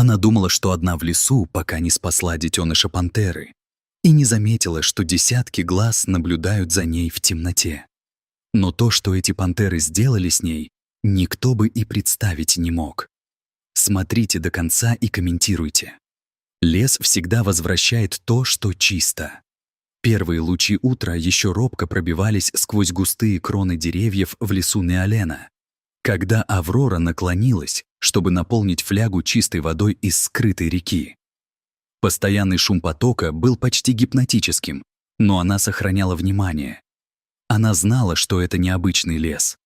Она думала, что одна в лесу, пока не спасла детеныша пантеры, и не заметила, что десятки глаз наблюдают за ней в темноте. Но то, что эти пантеры сделали с ней, никто бы и представить не мог. Смотрите до конца и комментируйте. Лес всегда возвращает то, что чисто. Первые лучи утра еще робко пробивались сквозь густые кроны деревьев в лесу Неолена, когда Аврора наклонилась, чтобы наполнить флягу чистой водой из скрытой реки. Постоянный шум потока был почти гипнотическим, но она сохраняла внимание. Она знала, что это необычный лес.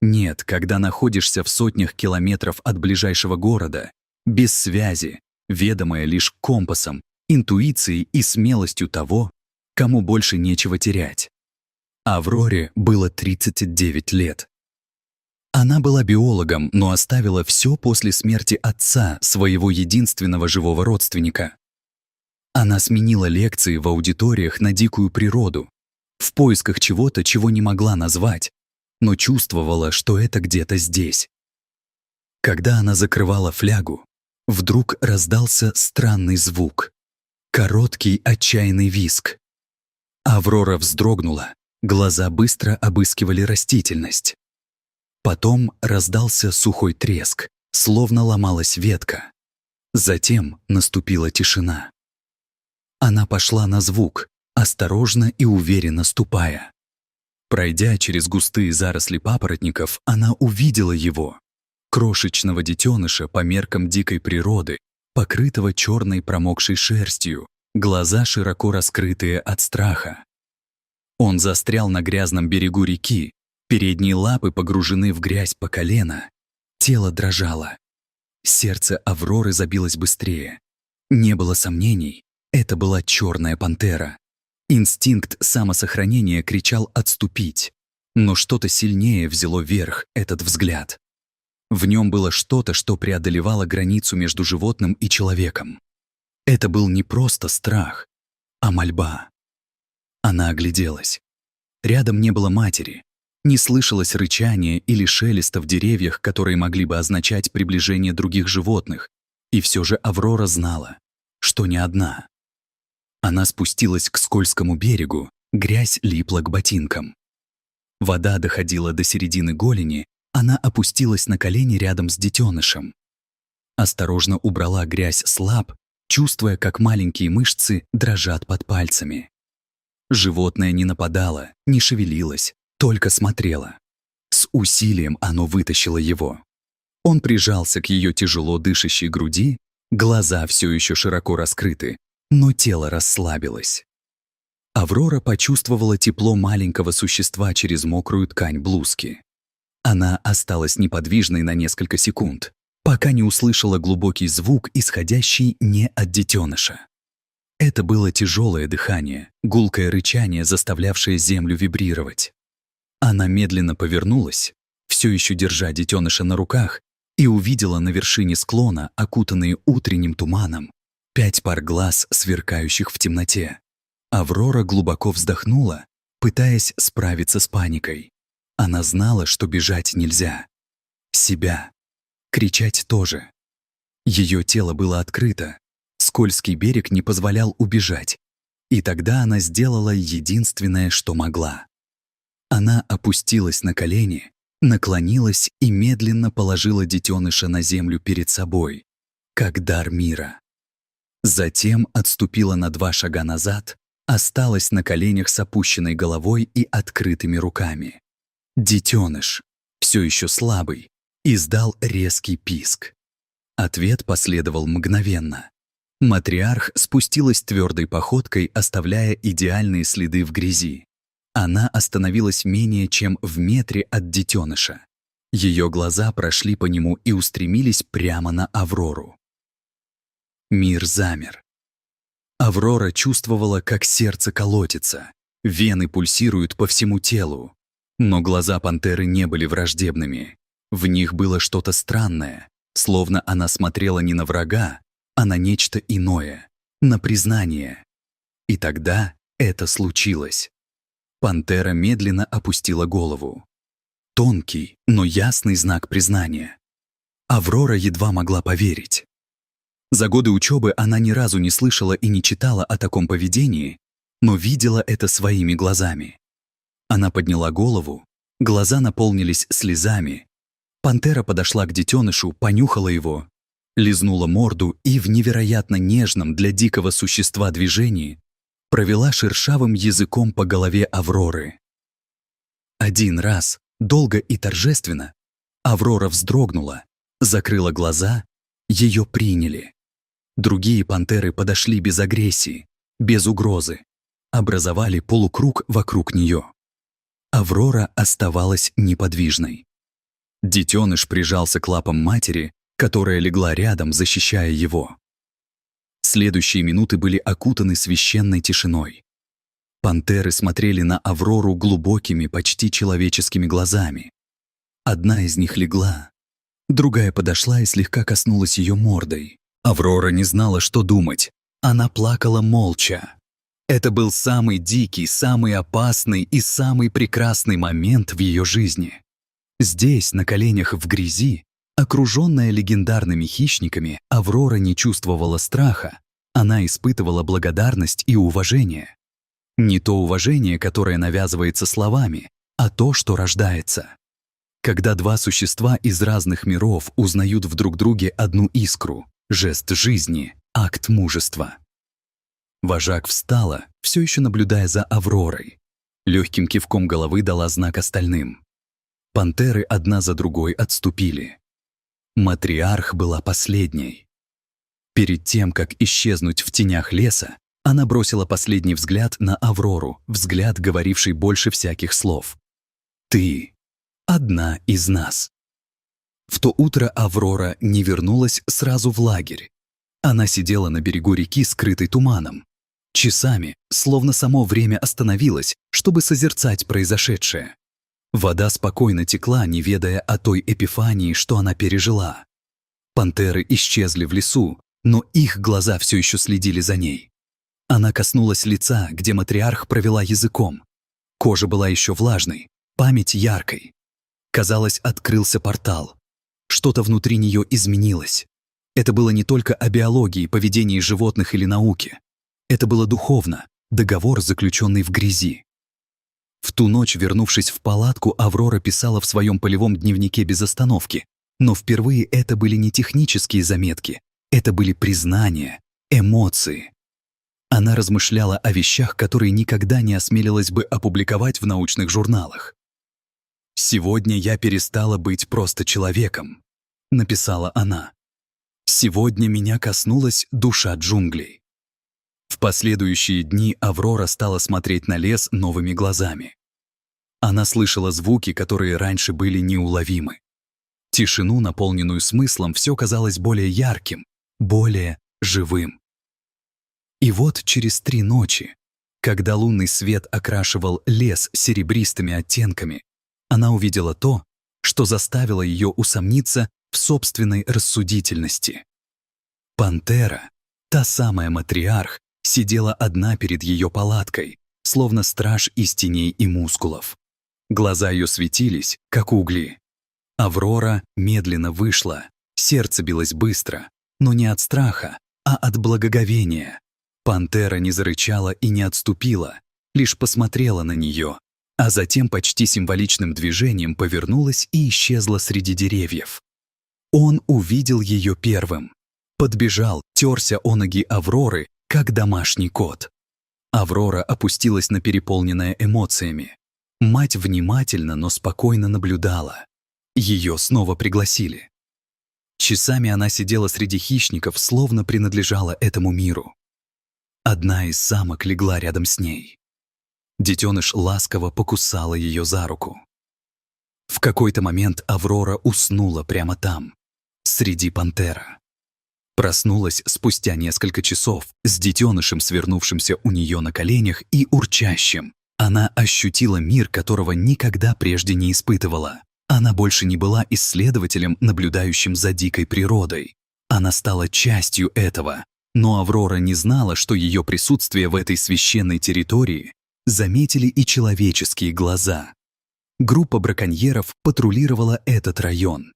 Нет, когда находишься в сотнях километров от ближайшего города, без связи, ведомая лишь компасом, интуицией и смелостью того, кому больше нечего терять. Авроре было 39 лет. Она была биологом, но оставила все после смерти отца, своего единственного живого родственника. Она сменила лекции в аудиториях на дикую природу, в поисках чего-то, чего не могла назвать, но чувствовала, что это где-то здесь. Когда она закрывала флягу, вдруг раздался странный звук. Короткий отчаянный визг. Аврора вздрогнула, глаза быстро обыскивали растительность. Потом раздался сухой треск, словно ломалась ветка. Затем наступила тишина. Она пошла на звук, осторожно и уверенно ступая. Пройдя через густые заросли папоротников, она увидела его, крошечного детеныша по меркам дикой природы, покрытого черной промокшей шерстью, глаза широко раскрытые от страха. Он застрял на грязном берегу реки, передние лапы погружены в грязь по колено, тело дрожало. Сердце Авроры забилось быстрее. Не было сомнений, это была черная пантера. Инстинкт самосохранения кричал отступить, но что-то сильнее взяло верх этот взгляд. В нем было что-то, что преодолевало границу между животным и человеком. Это был не просто страх, а мольба. Она огляделась. Рядом не было матери, не слышалось рычания или шелеста в деревьях, которые могли бы означать приближение других животных, и все же Аврора знала, что не одна. Она спустилась к скользкому берегу, грязь липла к ботинкам. Вода доходила до середины голени, она опустилась на колени рядом с детенышем. Осторожно убрала грязь с лап, чувствуя, как маленькие мышцы дрожат под пальцами. Животное не нападало, не шевелилось, только смотрело. С усилием оно вытащило его. Он прижался к ее тяжело дышащей груди, глаза все еще широко раскрыты, но тело расслабилось. Аврора почувствовала тепло маленького существа через мокрую ткань блузки. Она осталась неподвижной на несколько секунд, пока не услышала глубокий звук, исходящий не от детеныша. Это было тяжелое дыхание, гулкое рычание, заставлявшее землю вибрировать. Она медленно повернулась, все еще держа детеныша на руках, и увидела на вершине склона, окутанные утренним туманом, 5 пар глаз, сверкающих в темноте. Аврора глубоко вздохнула, пытаясь справиться с паникой. Она знала, что бежать нельзя. Себя. Кричать тоже. Ее тело было открыто. Скользкий берег не позволял убежать. И тогда она сделала единственное, что могла. Она опустилась на колени, наклонилась и медленно положила детеныша на землю перед собой, как дар мира. Затем отступила на 2 шага назад, осталась на коленях с опущенной головой и открытыми руками. Детеныш, все еще слабый, издал резкий писк. Ответ последовал мгновенно. Матриарх спустилась твердой походкой, оставляя идеальные следы в грязи. Она остановилась менее чем в метре от детеныша. Ее глаза прошли по нему и устремились прямо на Аврору. Мир замер. Аврора чувствовала, как сердце колотится, вены пульсируют по всему телу. Но глаза пантеры не были враждебными. В них было что-то странное, словно она смотрела не на врага, а на нечто иное, на признание. И тогда это случилось. Пантера медленно опустила голову. Тонкий, но ясный знак признания. Аврора едва могла поверить. За годы учебы она ни разу не слышала и не читала о таком поведении, но видела это своими глазами. Она подняла голову, глаза наполнились слезами. Пантера подошла к детенышу, понюхала его, лизнула морду и в невероятно нежном для дикого существа движении провела шершавым языком по голове Авроры. Один раз, долго и торжественно, Аврора вздрогнула, закрыла глаза, ее приняли. Другие пантеры подошли без агрессии, без угрозы, образовали полукруг вокруг нее. Аврора оставалась неподвижной. Детеныш прижался к лапам матери, которая легла рядом, защищая его. Следующие минуты были окутаны священной тишиной. Пантеры смотрели на Аврору глубокими, почти человеческими глазами. Одна из них легла, другая подошла и слегка коснулась ее мордой. Аврора не знала, что думать. Она плакала молча. Это был самый дикий, самый опасный и самый прекрасный момент в ее жизни. Здесь, на коленях в грязи, окруженная легендарными хищниками, Аврора не чувствовала страха. Она испытывала благодарность и уважение. Не то уважение, которое навязывается словами, а то, что рождается. Когда два существа из разных миров узнают в друг друге одну искру, жест жизни, акт мужества. Вожак встала, все еще наблюдая за Авророй. Легким кивком головы дала знак остальным. Пантеры одна за другой отступили. Матриарх была последней. Перед тем, как исчезнуть в тенях леса, она бросила последний взгляд на Аврору, взгляд, говоривший больше всяких слов. «Ты одна из нас». В то утро Аврора не вернулась сразу в лагерь. Она сидела на берегу реки, скрытой туманом. Часами, словно само время остановилось, чтобы созерцать произошедшее. Вода спокойно текла, не ведая о той эпифании, что она пережила. Пантеры исчезли в лесу, но их глаза все еще следили за ней. Она коснулась лица, где матриарх провела языком. Кожа была еще влажной, память яркой. Казалось, открылся портал. Что-то внутри нее изменилось. Это было не только о биологии, поведении животных или науке. Это было духовно, договор, заключенный в грязи. В ту ночь, вернувшись в палатку, Аврора писала в своем полевом дневнике без остановки. Но впервые это были не технические заметки, это были признания, эмоции. Она размышляла о вещах, которые никогда не осмелилась бы опубликовать в научных журналах. «Сегодня я перестала быть просто человеком», — написала она. «Сегодня меня коснулась душа джунглей». В последующие дни Аврора стала смотреть на лес новыми глазами. Она слышала звуки, которые раньше были неуловимы. Тишину, наполненную смыслом, все казалось более ярким, более живым. И вот через 3 ночи, когда лунный свет окрашивал лес серебристыми оттенками, она увидела то, что заставило ее усомниться в собственной рассудительности. Пантера, та самая матриарх, сидела одна перед ее палаткой, словно страж из теней и мускулов. Глаза ее светились, как угли. Аврора медленно вышла, сердце билось быстро, но не от страха, а от благоговения. Пантера не зарычала и не отступила, лишь посмотрела на нее, а затем почти символичным движением повернулась и исчезла среди деревьев. Он увидел ее первым. Подбежал, терся о ноги Авроры, как домашний кот. Аврора опустилась на переполненная эмоциями. Мать внимательно, но спокойно наблюдала. Ее снова пригласили. Часами она сидела среди хищников, словно принадлежала этому миру. Одна из самок легла рядом с ней. Детеныш ласково покусала ее за руку. В какой-то момент Аврора уснула прямо там, среди пантера. Проснулась спустя несколько часов с детенышем, свернувшимся у нее на коленях и урчащим. Она ощутила мир, которого никогда прежде не испытывала. Она больше не была исследователем, наблюдающим за дикой природой. Она стала частью этого, но Аврора не знала, что ее присутствие в этой священной территории заметили и человеческие глаза. Группа браконьеров патрулировала этот район.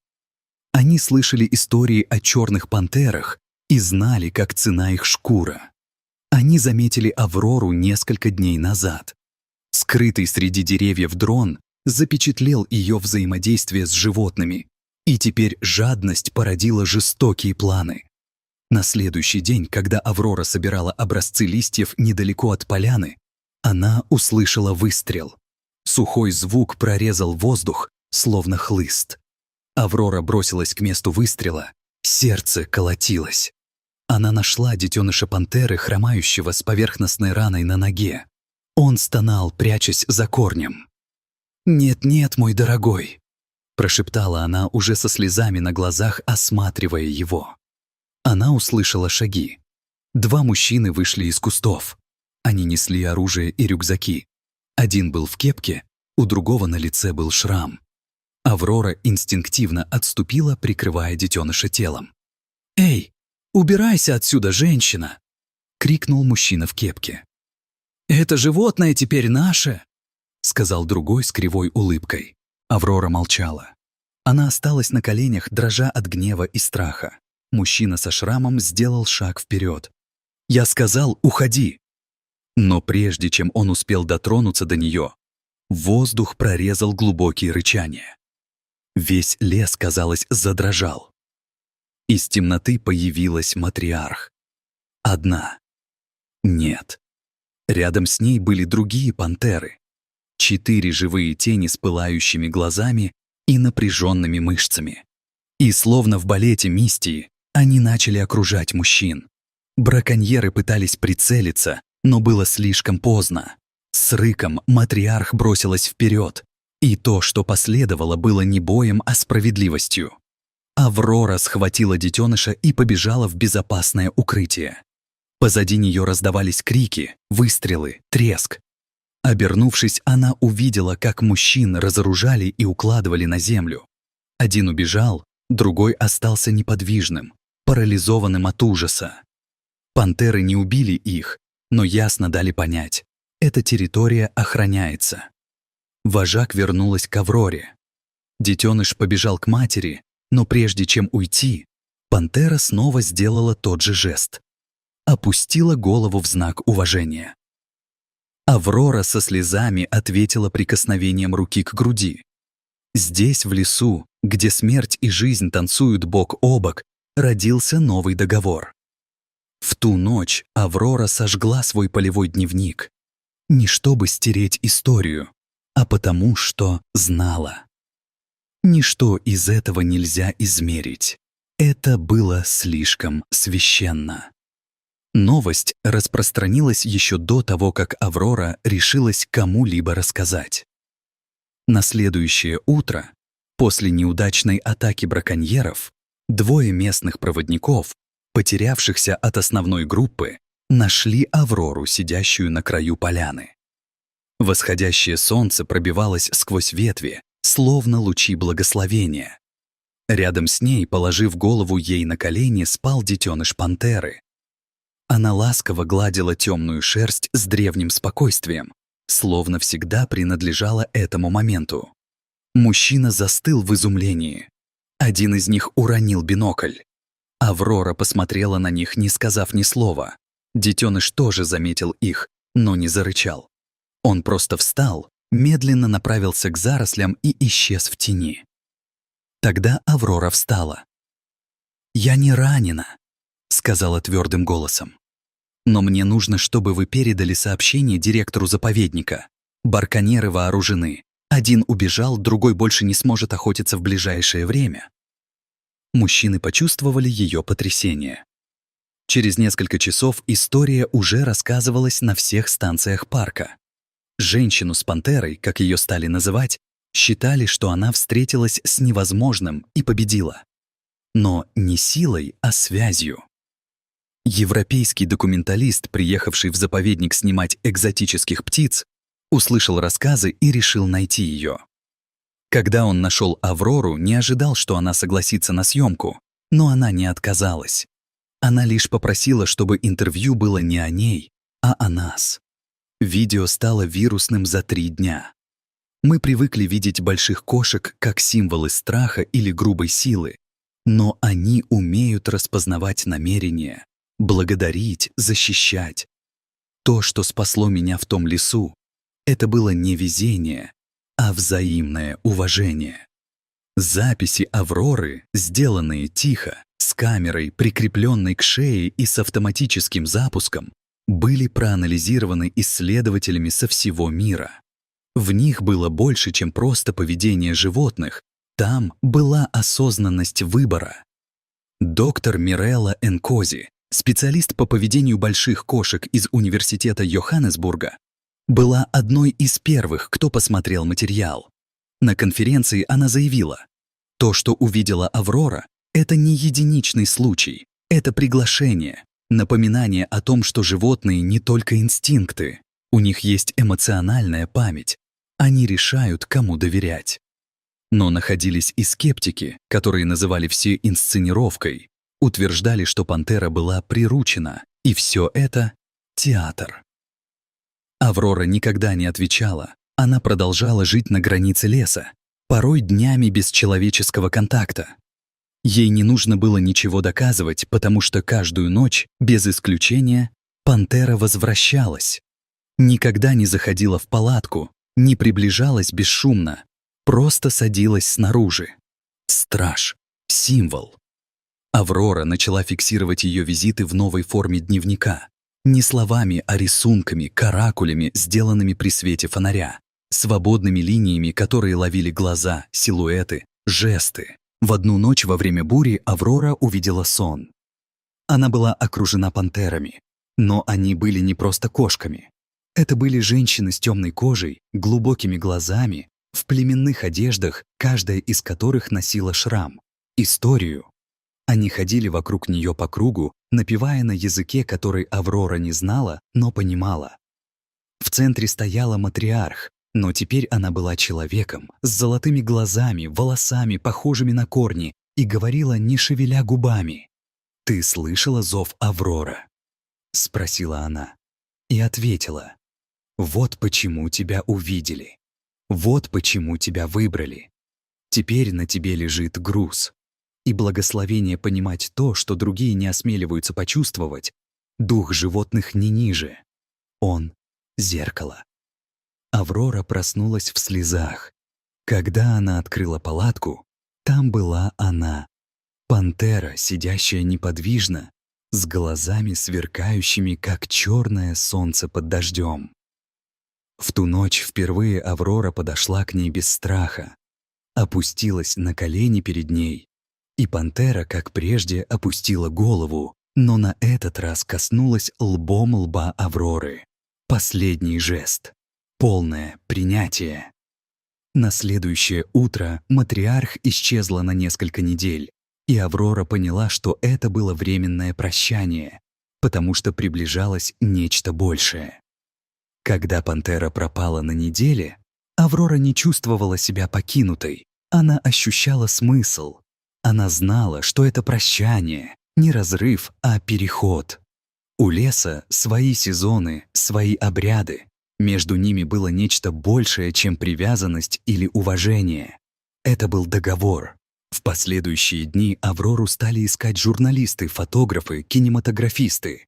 Они слышали истории о черных пантерах и знали, как цена их шкура. Они заметили Аврору несколько дней назад. Скрытый среди деревьев дрон запечатлел ее взаимодействие с животными, и теперь жадность породила жестокие планы. На следующий день, когда Аврора собирала образцы листьев недалеко от поляны, она услышала выстрел. Сухой звук прорезал воздух, словно хлыст. Аврора бросилась к месту выстрела, сердце колотилось. Она нашла детеныша пантеры, хромающего с поверхностной раной на ноге. Он стонал, прячась за корнем. «Нет-нет, мой дорогой», — прошептала она уже со слезами на глазах, осматривая его. Она услышала шаги. 2 мужчины вышли из кустов. Они несли оружие и рюкзаки. Один был в кепке, у другого на лице был шрам. Аврора инстинктивно отступила, прикрывая детеныша телом. «Эй, убирайся отсюда, женщина!» — крикнул мужчина в кепке. «Это животное теперь наше!» — сказал другой с кривой улыбкой. Аврора молчала. Она осталась на коленях, дрожа от гнева и страха. Мужчина со шрамом сделал шаг вперед. «Я сказал, уходи!» Но прежде чем он успел дотронуться до нее, воздух прорезал глубокие рычания. Весь лес, казалось, задрожал. Из темноты появилась матриарх. Одна. Нет. Рядом с ней были другие пантеры. 4 живые тени с пылающими глазами и напряженными мышцами. И словно в балете Мистии, они начали окружать мужчин. Браконьеры пытались прицелиться, но было слишком поздно. С рыком матриарх бросилась вперед, и то, что последовало, было не боем, а справедливостью. Аврора схватила детеныша и побежала в безопасное укрытие. Позади нее раздавались крики, выстрелы, треск. Обернувшись, она увидела, как мужчин разоружали и укладывали на землю. Один убежал, другой остался неподвижным, парализованным от ужаса. Пантеры не убили их, но ясно дали понять — эта территория охраняется. Вожак вернулась к Авроре. Детеныш побежал к матери, но прежде чем уйти, пантера снова сделала тот же жест. Опустила голову в знак уважения. Аврора со слезами ответила прикосновением руки к груди. Здесь, в лесу, где смерть и жизнь танцуют бок о бок, родился новый договор. В ту ночь Аврора сожгла свой полевой дневник. Не чтобы стереть историю, а потому что знала. Ничто из этого нельзя измерить. Это было слишком священно. Новость распространилась еще до того, как Аврора решилась кому-либо рассказать. На следующее утро, после неудачной атаки браконьеров, 2 местных проводников, потерявшихся от основной группы, нашли Аврору, сидящую на краю поляны. Восходящее солнце пробивалось сквозь ветви, словно лучи благословения. Рядом с ней, положив голову ей на колени, спал детеныш пантеры. Она ласково гладила темную шерсть с древним спокойствием, словно всегда принадлежала этому моменту. Мужчина застыл в изумлении. Один из них уронил бинокль. Аврора посмотрела на них, не сказав ни слова. Детеныш тоже заметил их, но не зарычал. Он просто встал, медленно направился к зарослям и исчез в тени. Тогда Аврора встала. «Я не ранена», — сказала твердым голосом. «Но мне нужно, чтобы вы передали сообщение директору заповедника. Браконьеры вооружены. Один убежал, другой больше не сможет охотиться в ближайшее время». Мужчины почувствовали ее потрясение. Через несколько часов история уже рассказывалась на всех станциях парка. Женщину с пантерой, как ее стали называть, считали, что она встретилась с невозможным и победила. Но не силой, а связью. Европейский документалист, приехавший в заповедник снимать экзотических птиц, услышал рассказы и решил найти ее. Когда он нашел Аврору, не ожидал, что она согласится на съемку, но она не отказалась. Она лишь попросила, чтобы интервью было не о ней, а о нас. Видео стало вирусным за 3 дня. Мы привыкли видеть больших кошек как символы страха или грубой силы, Но они умеют распознавать намерения, благодарить, защищать. То, что спасло меня в том лесу, это было не везение, а взаимное уважение. Записи Авроры, сделанные тихо, с камерой, прикрепленной к шее и с автоматическим запуском, были проанализированы исследователями со всего мира. В них было больше, чем просто поведение животных. Там была осознанность выбора. Доктор Мирелла Энкози, специалист по поведению больших кошек из Университета Йоханнесбурга, была одной из первых, кто посмотрел материал. На конференции она заявила: «То, что увидела Аврора, это не единичный случай, это приглашение, напоминание о том, что животные не только инстинкты, у них есть эмоциональная память, они решают, кому доверять». Но находились и скептики, которые называли все инсценировкой, утверждали, что пантера была приручена, и все это — театр. Аврора никогда не отвечала, она продолжала жить на границе леса, порой днями без человеческого контакта. Ей не нужно было ничего доказывать, потому что каждую ночь, без исключения, пантера возвращалась. Никогда не заходила в палатку, не приближалась бесшумно, просто садилась снаружи. Страж, символ. Аврора начала фиксировать ее визиты в новой форме дневника. Не словами, а рисунками, каракулями, сделанными при свете фонаря, свободными линиями, которые ловили глаза, силуэты, жесты. В одну ночь во время бури Аврора увидела сон. Она была окружена пантерами, но они были не просто кошками. Это были женщины с темной кожей, глубокими глазами, в племенных одеждах, каждая из которых носила шрам, историю. Они ходили вокруг нее по кругу, напевая на языке, который Аврора не знала, но понимала. В центре стояла матриарх, но теперь она была человеком, с золотыми глазами, волосами, похожими на корни, и говорила, не шевеля губами. «Ты слышала зов Аврора?» — спросила она. И ответила: «Вот почему тебя увидели. Вот почему тебя выбрали. Теперь на тебе лежит груз. И благословение понимать то, что другие не осмеливаются почувствовать, дух животных не ниже. Он — зеркало». Аврора проснулась в слезах. Когда она открыла палатку, там была она. Пантера, сидящая неподвижно, с глазами сверкающими, как черное солнце под дождем. В ту ночь впервые Аврора подошла к ней без страха, опустилась на колени перед ней, и пантера, как прежде, опустила голову, но на этот раз коснулась лбом лба Авроры. Последний жест. Полное принятие. На следующее утро матриарх исчезла на несколько недель, и Аврора поняла, что это было временное прощание, потому что приближалось нечто большее. Когда пантера пропала на неделе, Аврора не чувствовала себя покинутой. Она ощущала смысл. Она знала, что это прощание, не разрыв, а переход. У леса свои сезоны, свои обряды. Между ними было нечто большее, чем привязанность или уважение. Это был договор. В последующие дни Аврору стали искать журналисты, фотографы, кинематографисты.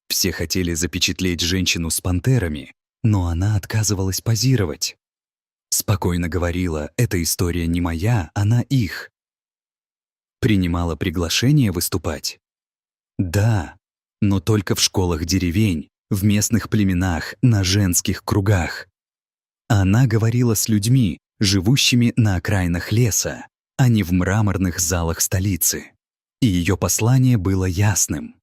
Все хотели запечатлеть женщину с пантерами, но она отказывалась позировать. Спокойно говорила: «Эта история не моя, она их». Принимала приглашение выступать? Да, но только в школах деревень, в местных племенах, на женских кругах. Она говорила с людьми, живущими на окраинах леса, а не в мраморных залах столицы. И ее послание было ясным.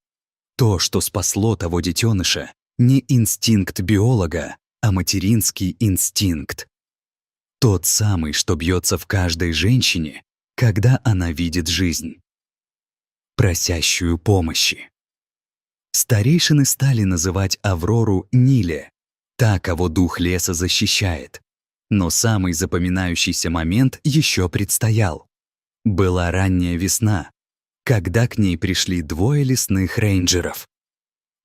То, что спасло того детеныша, не инстинкт биолога, а материнский инстинкт. Тот самый, что бьется в каждой женщине, когда она видит жизнь, просящую помощи. Старейшины стали называть Аврору Ниле, та, кого дух леса защищает. Но самый запоминающийся момент еще предстоял. Была ранняя весна, когда к ней пришли двое лесных рейнджеров.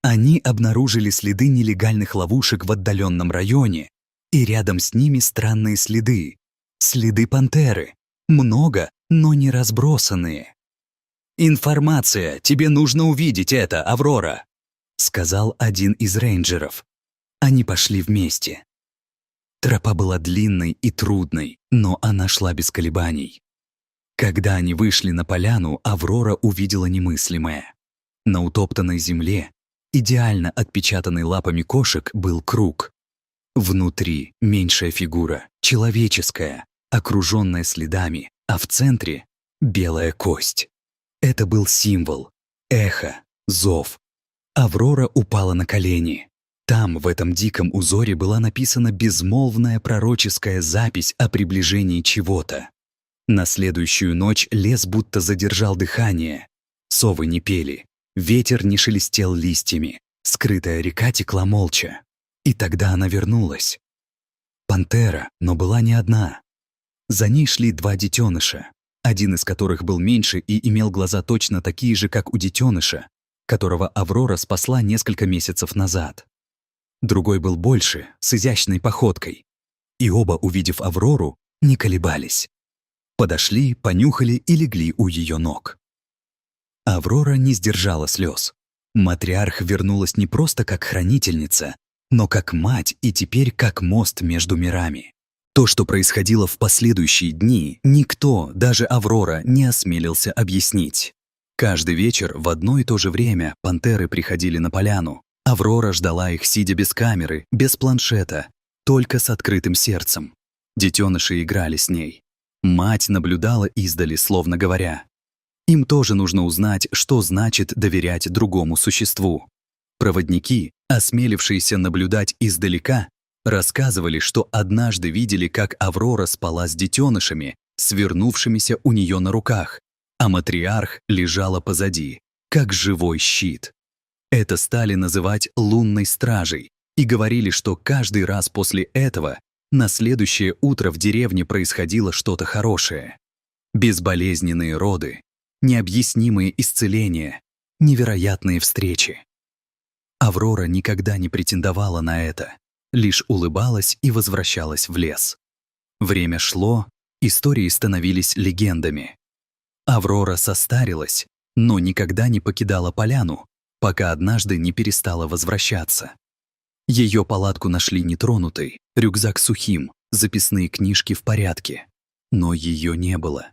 Они обнаружили следы нелегальных ловушек в отдаленном районе, и рядом с ними странные следы. Следы пантеры. Много, но не разбросанные. «Информация! Тебе нужно увидеть это, Аврора!» — сказал один из рейнджеров. Они пошли вместе. Тропа была длинной и трудной, но она шла без колебаний. Когда они вышли на поляну, Аврора увидела немыслимое. На утоптанной земле, идеально отпечатанной лапами кошек, был круг. Внутри меньшая фигура, человеческая, окруженная следами, а в центре — белая кость. Это был символ, эхо, зов. Аврора упала на колени. Там, в этом диком узоре, была написана безмолвная пророческая запись о приближении чего-то. На следующую ночь лес будто задержал дыхание. Совы не пели, ветер не шелестел листьями, скрытая река текла молча. И тогда она вернулась. Пантера, но была не одна. За ней шли два детеныша, один из которых был меньше и имел глаза точно такие же, как у детеныша, которого Аврора спасла несколько месяцев назад. Другой был больше, с изящной походкой. И оба, увидев Аврору, не колебались. Подошли, понюхали и легли у ее ног. Аврора не сдержала слез. Матриарх вернулась не просто как хранительница, но как мать и теперь как мост между мирами. То, что происходило в последующие дни, никто, даже Аврора, не осмелился объяснить. Каждый вечер в одно и то же время пантеры приходили на поляну. Аврора ждала их, сидя без камеры, без планшета, только с открытым сердцем. Детеныши играли с ней. Мать наблюдала издали, словно говоря: им тоже нужно узнать, что значит доверять другому существу. Проводники, осмелившиеся наблюдать издалека, рассказывали, что однажды видели, как Аврора спала с детенышами, свернувшимися у нее на руках, а матриарх лежала позади, как живой щит. Это стали называть лунной стражей и говорили, что каждый раз после этого на следующее утро в деревне происходило что-то хорошее. Безболезненные роды, необъяснимые исцеления, невероятные встречи. Аврора никогда не претендовала на это, лишь улыбалась и возвращалась в лес. Время шло, истории становились легендами. Аврора состарилась, но никогда не покидала поляну, пока однажды не перестала возвращаться. Ее палатку нашли нетронутой, рюкзак сухим, записные книжки в порядке. Но ее не было.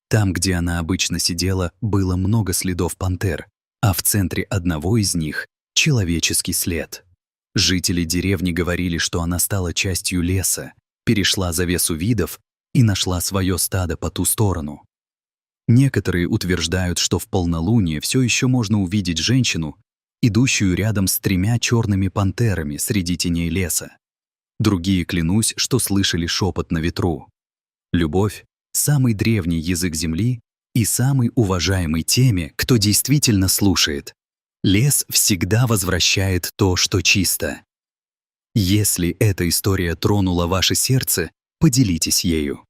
Там, где она обычно сидела, было много следов пантер, а в центре одного из них — человеческий след. Жители деревни говорили, что она стала частью леса, перешла завесу видов и нашла свое стадо по ту сторону. Некоторые утверждают, что в полнолуние все еще можно увидеть женщину, идущую рядом с 3 черными пантерами среди теней леса. Другие, клянусь, что слышали шепот на ветру. Любовь — самый древний язык Земли и самый уважаемый теми, кто действительно слушает. Лес всегда возвращает то, что чисто. Если эта история тронула ваше сердце, поделитесь ею.